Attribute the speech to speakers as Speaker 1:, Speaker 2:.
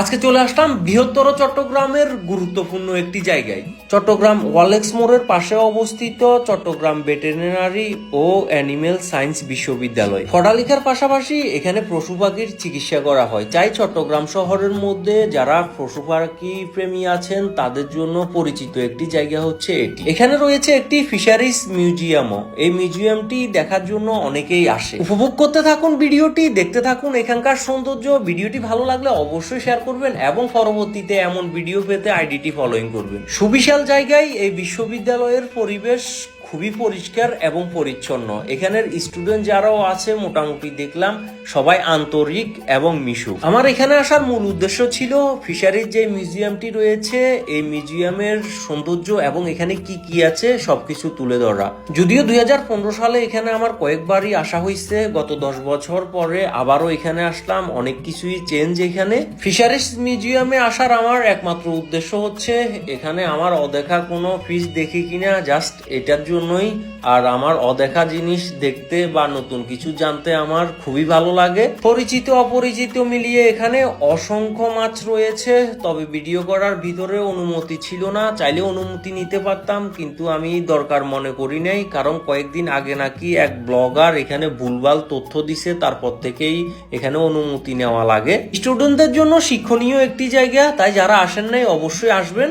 Speaker 1: আজকে চলে আসলাম বৃহত্তর চট্টগ্রামের গুরুত্বপূর্ণ একটি জায়গায়। চট্টগ্রাম ওয়ালেক্স মোড়ের পাশে অবস্থিত চট্টগ্রাম ভেটেরিনারি ও অ্যানিমেল সায়েন্স বিশ্ববিদ্যালয়। পড়ালেখার পাশাপাশি এখানে পশু পাখির চিকিৎসা করা হয়। তাই চট্টগ্রাম শহরের মধ্যে যারা পশু পাখি প্রেমী আছেন তাদের জন্য পরিচিত একটি জায়গা হচ্ছে এটি। এখানে রয়েছে একটি ফিশারিজ মিউজিয়ামও। এই মিউজিয়ামটি দেখার জন্য অনেকেই আসে। উপভোগ করতে থাকুন ভিডিওটি, দেখতে থাকুন এখানকার সৌন্দর্য। ভিডিওটি ভালো লাগলে অবশ্যই শেয়ার করবেন এবং পরবর্তীতে এমন ভিডিও পেতে আইডিটি ফলোইং করবেন। সুবিশাল জায়গায় এই বিশ্ববিদ্যালয়ের পরিবেশ খুবই পরিষ্কার এবং পরিচ্ছন্ন। এখানের স্টুডেন্ট যারাও আছে মোটামুটি দেখলাম সবাই আন্তরিক এবং মিশুক। আমার এখানে আসার মূল উদ্দেশ্য ছিল ফিশারিজ যে মিউজিয়ামটি রয়েছে এই মিউজিয়ামের সৌন্দর্য এবং এখানে কি কি আছে সবকিছু তুলে ধরা। যদিও 2015 সালে এখানে আমার কয়েকবারই আসা হয়েছে, গত 10 বছর পরে আবারও এখানে আসলাম। অনেক কিছুই চেঞ্জ এখানে। ফিশারিজ মিউজিয়ামে আসার আমার একমাত্র উদ্দেশ্য হচ্ছে এখানে আমার অদেখা কোনো ফিশ দেখি কিনা, জাস্ট এটার জন্যই। আর আমার অদেখা জিনিস দেখতে বা নতুন কিছু জানতে আমার খুবই ভালো লাগে। পরিচিত অপরিচিত মিলিয়ে এখানে অসংখ্য মাছ রয়েছে, তবে ভিডিও করার ভিতরে অনুমতি ছিল না। চাইলে অনুমতি নিতে পারতাম, কিন্তু আমি দরকার মনে করি নাই, কারণ কয়েকদিন আগে নাকি এক ব্লগার এখানে ভুলভাল তথ্য দিছে, তারপর থেকেই এখানে অনুমতি নেওয়া লাগে। স্টুডেন্টদের জন্য শিক্ষণীয় একটি জায়গা, তাই যারা আসেন নাই অবশ্যই আসবেন।